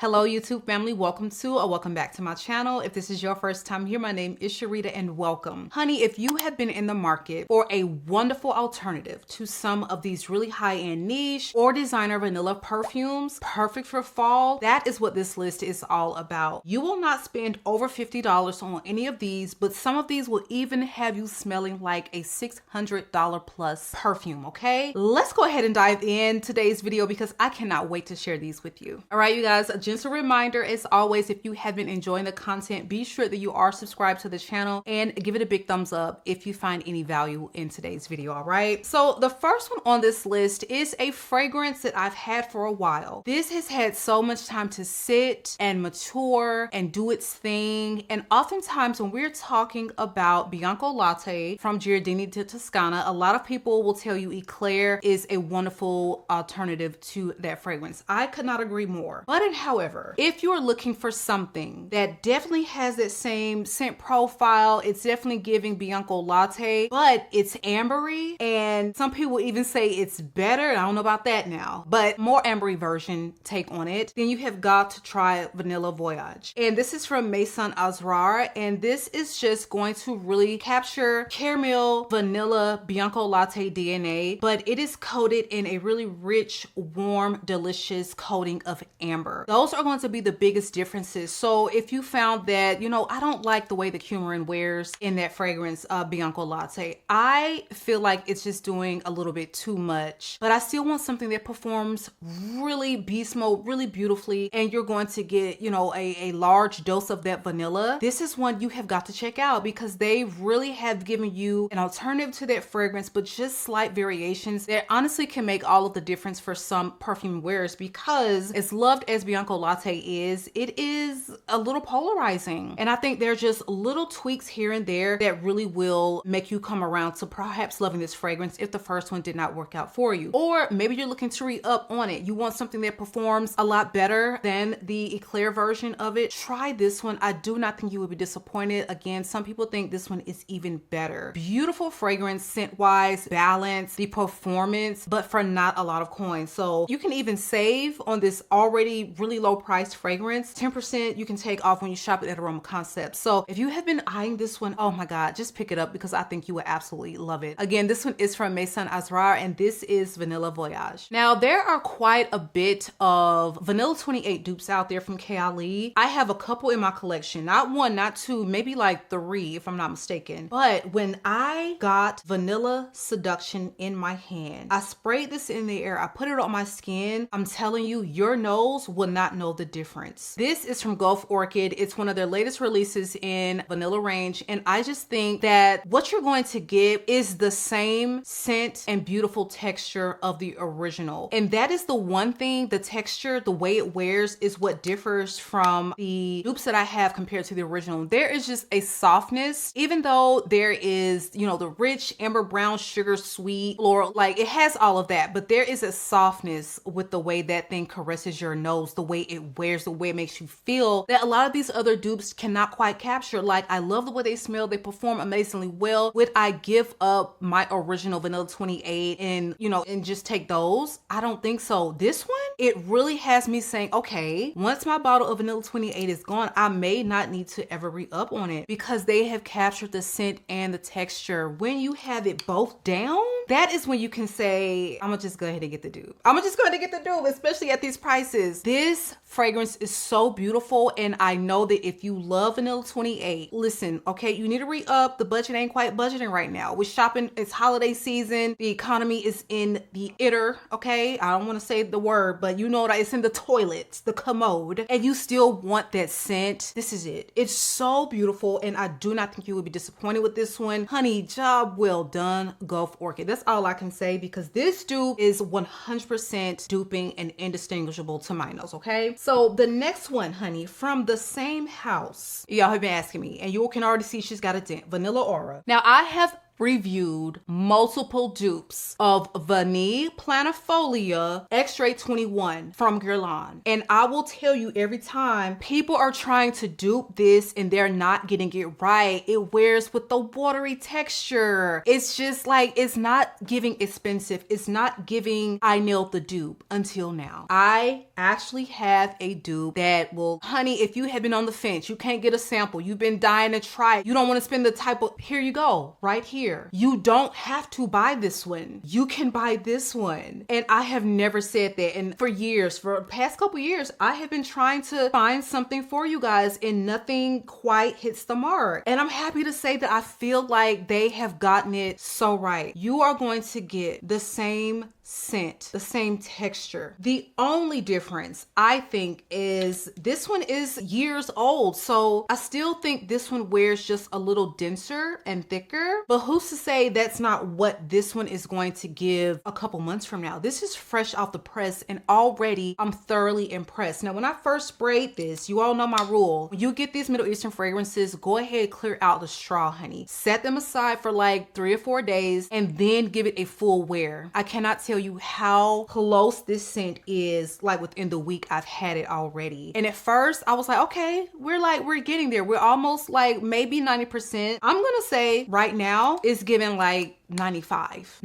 Hello YouTube family, welcome to or welcome back to my channel. If this is your first time here, my name is Sharida and welcome. Honey, if you have been in the market for a wonderful alternative to some of these really high-end niche or designer vanilla perfumes, perfect for fall, that is what this list is all about. You will not spend over $50 on any of these, but some of these will even have you smelling like a $600 plus perfume, okay? Let's go ahead and dive in today's video because I cannot wait to share these with you. All right, you guys, just a reminder, as always, if you have been enjoying the content, be sure that you are subscribed to the channel and give it a big thumbs up if you find any value in today's video, all right? So the first one on this list is a fragrance that I've had for a while. This has had so much time to sit and mature and do its thing. And oftentimes when we're talking about Bianco Latte from Giardini di Toscana, a lot of people will tell you Eclair is a wonderful alternative to that fragrance. I could not agree more. But however, if you're looking for something that definitely has that same scent profile, it's definitely giving Bianco Latte, but it's ambery, and some people even say it's better. I don't know about that now, but more ambery version take on it, then you have got to try Vanilla Voyage. And this is from Maison Asrar, and this is just going to really capture caramel, vanilla, Bianco Latte DNA, but it is coated in a really rich, warm, delicious coating of amber. Those are going to be the biggest differences. So if you found that, you know, I don't like the way the coumarin wears in that fragrance, Bianco Latte, I feel like it's just doing a little bit too much, but I still want something that performs really beast mode, really beautifully, and you're going to get, you know, a large dose of that vanilla. This is one you have got to check out because they really have given you an alternative to that fragrance, but just slight variations that honestly can make all of the difference for some perfume wearers, because as loved as Bianco Latte is, it is a little polarizing. And I think there are just little tweaks here and there that really will make you come around to perhaps loving this fragrance if the first one did not work out for you. Or maybe you're looking to re-up on it. You want something that performs a lot better than the Eclair version of it. Try this one. I do not think you would be disappointed. Again, some people think this one is even better. Beautiful fragrance, scent-wise, balance, the performance, but for not a lot of coins. So you can even save on this already really low priced fragrance. 10% you can take off when you shop at Aroma Concepts. So if you have been eyeing this one, oh my God, just pick it up because I think you would absolutely love it. Again, this one is from Maison Asrar and this is Vanilla Voyage. Now there are quite a bit of Vanilla 28 dupes out there from Kylie. I have a couple in my collection, not one, not two, maybe like three if I'm not mistaken. But when I got Vanilla Seduction in my hand, I sprayed this in the air, I put it on my skin. I'm telling you, your nose will not know the difference. This is from Gulf Orchid. It's one of their latest releases in vanilla range, and I just think that what you're going to get is the same scent and beautiful texture of the original. And that is the one thing, the texture, the way it wears is what differs from the dupes that I have compared to the original. There is just a softness, even though there is, you know, the rich amber brown sugar sweet floral, like it has all of that, but there is a softness with the way that thing caresses your nose, the way it wears, the way it makes you feel, that a lot of these other dupes cannot quite capture. Like, I love the way they smell, they perform amazingly well. Would I give up my original Vanilla 28 and, you know, and just take those? I don't think so. This one, it really has me saying, okay, once my bottle of Vanilla 28 is gone, I may not need to ever re-up on it because they have captured the scent and the texture. When you have it both down, that is when you can say, I'm gonna just go ahead and get the dupe. I'm gonna just go ahead and get the dupe, especially at these prices. This fragrance is so beautiful, and I know that if you love Vanilla 28, listen, okay, you need to re-up. The budget ain't quite budgeting right now. We're shopping, it's holiday season. The economy is in the itter, okay? I don't want to say the word, but you know what, it's in the toilets, the commode, and you still want that scent. This is it. It's so beautiful, and I do not think you would be disappointed with this one. Honey, job well done, Gulf Orchid. That's all I can say because this dupe is 100% duping and indistinguishable to my nose, okay? So the next one, honey, from the same house, y'all have been asking me, and you can already see she's got a dent, Vanilla Aura. Now I have reviewed multiple dupes of Vanille Planifolia Extrait 21 from Guerlain. And I will tell you, every time people are trying to dupe this and they're not getting it right, it wears with the watery texture. It's just like, it's not giving expensive. It's not giving I nailed the dupe until now. I actually have a dupe that will, honey, if you have been on the fence, you can't get a sample, you've been dying to try it, you don't want to spend the type of, here you go, right here. You don't have to buy this one. You can buy this one. And I have never said that. And for years, for the past couple years, I have been trying to find something for you guys and nothing quite hits the mark. And I'm happy to say that I feel like they have gotten it so right. You are going to get the same scent, the same texture. The only difference I think is this one is years old, so I still think this one wears just a little denser and thicker, but who's to say that's not what this one is going to give a couple months from now. This is fresh off the press and already I'm thoroughly impressed. Now when I first sprayed this, you all know my rule, when you get these Middle Eastern fragrances, go ahead, clear out the straw, honey. Set them aside for like 3 or 4 days and then give it a full wear. I cannot tell you how close this scent is, like within the week I've had it already. And at first I was like, okay, we're getting there. We're almost like maybe 90%. I'm gonna say right now it's giving like 95,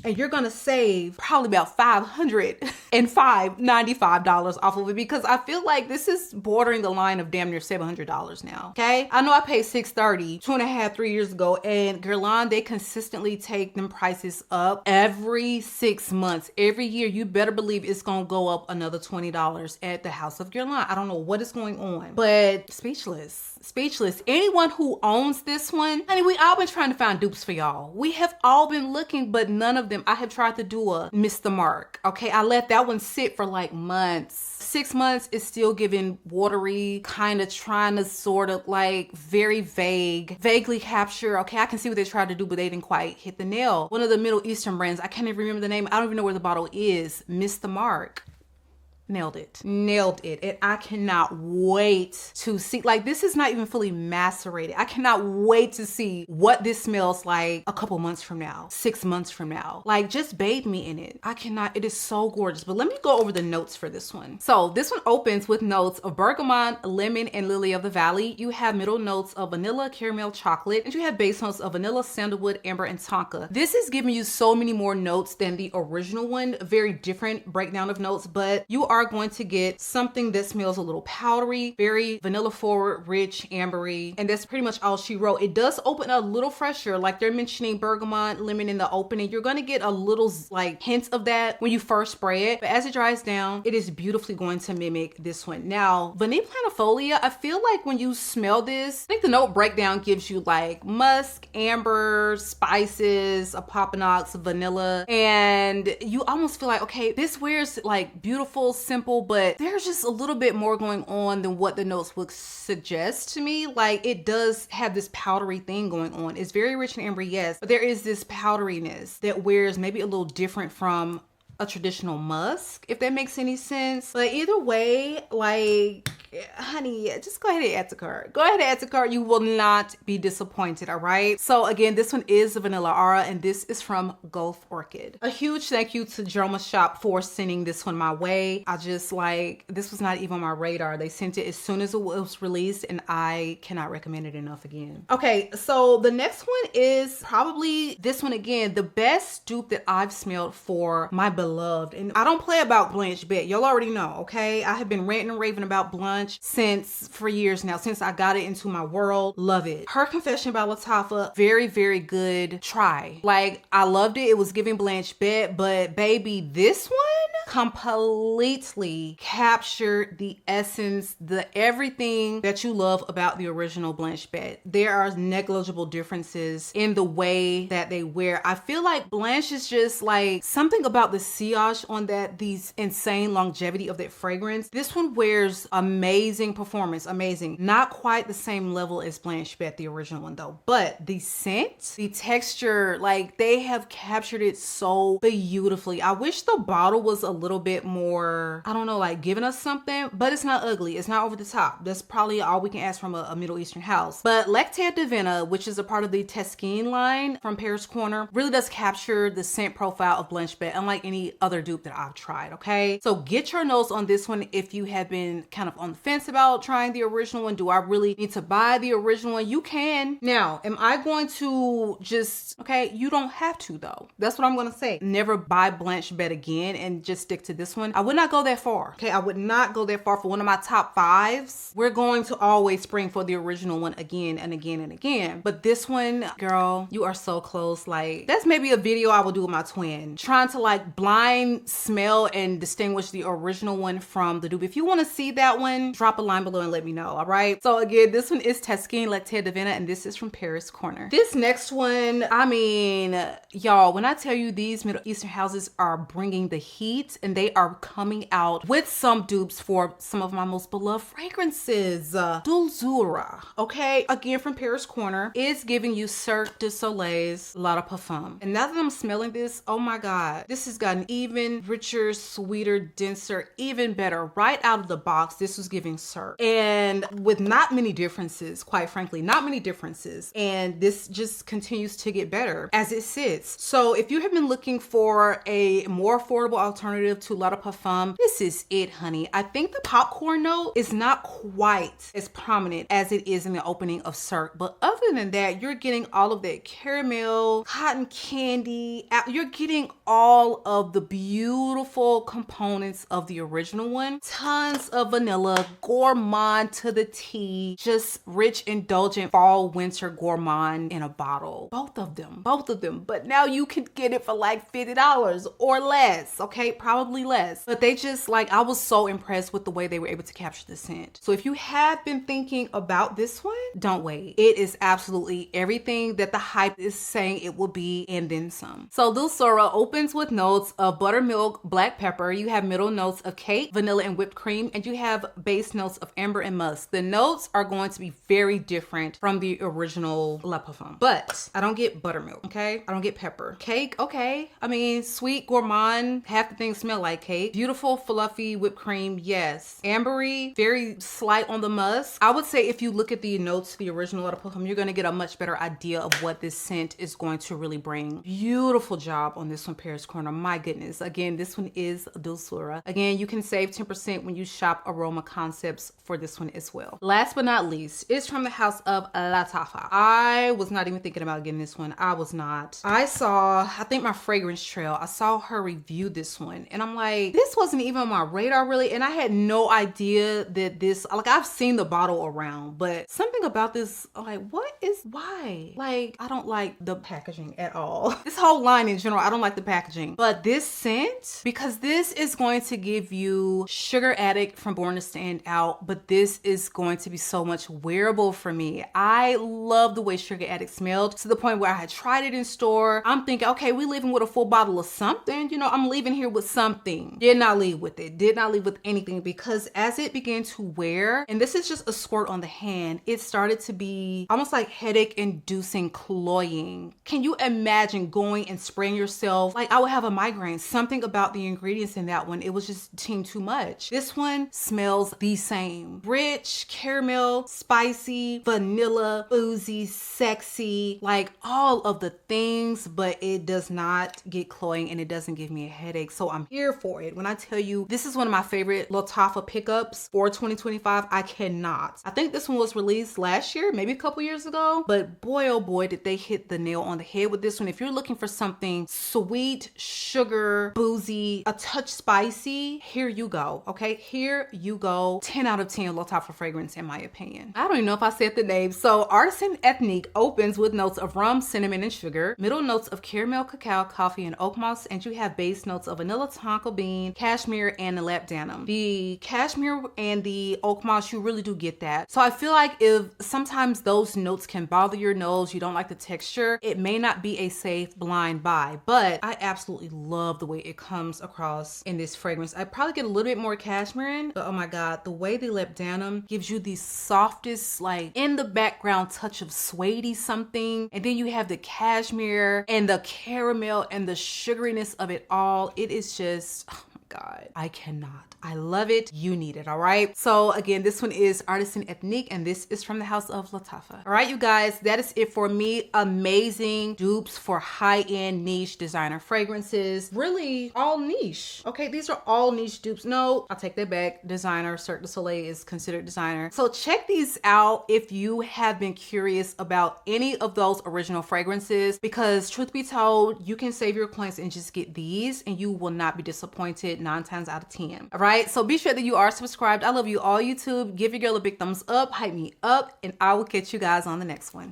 and you're gonna save probably about $595 off of it, because I feel like this is bordering the line of damn near $700 now. Okay, I know I paid $630 2.5-3 years ago, and Guerlain, they consistently take them prices up every 6 months. Every year, you better believe it's gonna go up another $20 at the House of Guerlain. I don't know what is going on, but speechless. Anyone who owns this one, honey, we all been trying to find dupes for y'all. We have all been looking, but none of them, I have tried to do a miss the mark. Okay, I let that one sit for like months. 6 months is still giving watery, kind of trying to sort of like very vaguely capture. Okay, I can see what they tried to do, but they didn't quite hit the nail. One of the Middle Eastern brands, I can't even remember the name. I don't even know where the bottle is. Missed the mark. Nailed it. And I cannot wait to see, like, this is not even fully macerated. I cannot wait to see what this smells like a couple months from now, 6 months from now. Like, just bathe me in it. I cannot, it is so gorgeous. But let me go over the notes for this one. So this one opens with notes of bergamot, lemon, and lily of the valley. You have middle notes of vanilla, caramel, chocolate, and you have base notes of vanilla, sandalwood, amber, and tonka. This is giving you so many more notes than the original one. Very different breakdown of notes, but you are going to get something that smells a little powdery, very vanilla forward, rich, ambery, and that's pretty much all she wrote. It does open a little fresher, like they're mentioning bergamot, lemon in the opening. You're going to get a little like hints of that when you first spray it, but as it dries down, it is beautifully going to mimic this one. Now, Vanille Planifolia, I feel like when you smell this, I think the note breakdown gives you like musk, amber, spices, a popanox, vanilla, and you almost feel like, okay, this wears like beautiful, simple, but there's just a little bit more going on than what the notes would suggest to me. Like, it does have this powdery thing going on. It's very rich and amber, yes, but there is this powderiness that wears maybe a little different from a traditional musk, if that makes any sense. But either way, like, honey, just go ahead and add to cart. Go ahead and add to cart. You will not be disappointed, all right? So again, this one is the Vanilla Aura, and this is from Gulf Orchid. A huge thank you to Joma Shop for sending this one my way. I just like, this was not even on my radar. They sent it as soon as it was released, and I cannot recommend it enough again. Okay, so the next one is probably this one again, the best dupe that I've smelled for my beloved. And I don't play about Blanche Bette. Y'all already know, okay? I have been ranting and raving about Blanche for years now, since I got it into my world. Love it. Her Confession by Lattafa, very, very good try. Like, I loved it. It was giving Blanche Bette, but baby, this one completely captured the essence, the everything that you love about the original Blanche Bette. There are negligible differences in the way that they wear. I feel like Blanche is just like something about the sillage on that, these insane longevity of that fragrance. This one wears amazing amazing performance, amazing. Not quite the same level as Blanche Bet, the original one though, but the scent, the texture, like they have captured it so beautifully. I wish the bottle was a little bit more, I don't know, like giving us something, but it's not ugly. It's not over the top. That's probably all we can ask from a Middle Eastern house. But Lactea Divina, which is a part of the TASKEEN line from Paris Corner, really does capture the scent profile of Blanche Bet, unlike any other dupe that I've tried, okay? So get your notes on this one if you have been kind of on the fence about trying the original one. Do I really need to buy the original one? You can. Now, am I going to just, okay, you don't have to though. That's what I'm gonna say. Never buy Blanche Bet again and just stick to this one. I would not go that far, okay? I would not go that far. For one of my top fives, we're going to always spring for the original one again and again and again. But this one, girl, you are so close. Like, that's maybe a video I will do with my twin, trying to like blind smell and distinguish the original one from the dupe. If you want to see that one, drop a line below and let me know, all right? So again, this one is TASKEEN Lactea Divina, and this is from Paris Corner. This next one, I mean, y'all, when I tell you these Middle Eastern houses are bringing the heat and they are coming out with some dupes for some of my most beloved fragrances. Dulzura, okay? Again, from Paris Corner, is giving you Cirque du Soleil's Lattafa. And now that I'm smelling this, oh my God, this has gotten even richer, sweeter, denser, even better. Right out of the box, this was giving Cirque. And with not many differences, quite frankly, not many differences. And this just continues to get better as it sits. So if you have been looking for a more affordable alternative to Lattafa, this is it, honey. I think the popcorn note is not quite as prominent as it is in the opening of Cirque, but other than that, you're getting all of that caramel, cotton candy. You're getting all of the beautiful components of the original one. Tons of vanilla, gourmand to the T, just rich, indulgent fall winter gourmand in a bottle. Both of them. But now you can get it for like $50 or less, okay? Probably less. But they just, like, I was so impressed with the way they were able to capture the scent. So if you have been thinking about this one, don't wait. It is absolutely everything that the hype is saying it will be and then some. So Dulzura opens with notes of buttermilk, black pepper. You have middle notes of cake, vanilla, and whipped cream, and you have base notes of amber and musk. The notes are going to be very different from the original La Parfum, but I don't get buttermilk, okay? I don't get pepper. Cake, okay. I mean, sweet, gourmand, half the things smell like cake. Beautiful, fluffy whipped cream, yes. Ambery, very slight on the musk. I would say if you look at the notes to the original La Parfum, you're gonna get a much better idea of what this scent is going to really bring. Beautiful job on this one, Paris Corner. My goodness. Again, this one is Dulzura. Again, you can save 10% when you shop Aroma Concepts for this one as well. Last but not least, is from the house of Lattafa. I was not even thinking about getting this one. I was not. I think my fragrance trail, I saw her review this one and I'm like, this wasn't even on my radar really. And I had no idea that this, like, I've seen the bottle around, but something about this, like, why? Like, I don't like the packaging at all. This whole line in general, I don't like the packaging, but this scent, because this is going to give you Sugar Addict from Born to Stand Out, but this is going to be so much wearable for me. I love the way Sugar Addict smelled to the point where I had tried it in store. I'm thinking, okay, we leaving with a full bottle of something, you know, I'm leaving here with something. Did not leave with it, did not leave with anything, because as it began to wear, and this is just a squirt on the hand, it started to be almost like headache inducing, cloying. Can you imagine going and spraying yourself? Like, I would have a migraine. Something about the ingredients in that one, it was just too much. This one smells the same. Rich, caramel, spicy, vanilla, boozy, sexy, like all of the things, but it does not get cloying and it doesn't give me a headache. So I'm here for it. When I tell you this is one of my favorite Lattafa pickups for 2025, I cannot. I think this one was released last year, maybe a couple years ago, but boy, oh boy, did they hit the nail on the head with this one. If you're looking for something sweet, sugar, boozy, a touch spicy, here you go, okay? Here you go. 10 out of 10 Lattafa fragrance in my opinion. I don't even know if I said the name. So Artisan Ethnique opens with notes of rum, cinnamon, and sugar, middle notes of caramel, cacao, coffee, and oak moss, and you have base notes of vanilla, tonka bean, cashmere, and labdanum. The cashmere and the oak moss, you really do get that. So I feel like if sometimes those notes can bother your nose, you don't like the texture, it may not be a safe blind buy, but I absolutely love the way it comes across in this fragrance. I probably get a little bit more cashmere in, but oh my God, God, the way the lip denim gives you the softest, like in the background touch of suede something. And then you have the cashmere and the caramel and the sugariness of it all. It is just, oh my God, I cannot. I love it. You need it. All right. So again, this one is Artisan Ethnique, and this is from the house of Lattafa. All right, you guys, that is it for me. Amazing dupes for high-end niche designer fragrances. Really all niche. Okay, these are all niche dupes. No, I'll take that back. Designer, Cirque du Soleil is considered designer. So check these out if you have been curious about any of those original fragrances, because truth be told, you can save your coins and just get these and you will not be disappointed 9 times out of 10. All right. So be sure that you are subscribed. I love you all, YouTube. Give your girl a big thumbs up, hype me up, and I will catch you guys on the next one.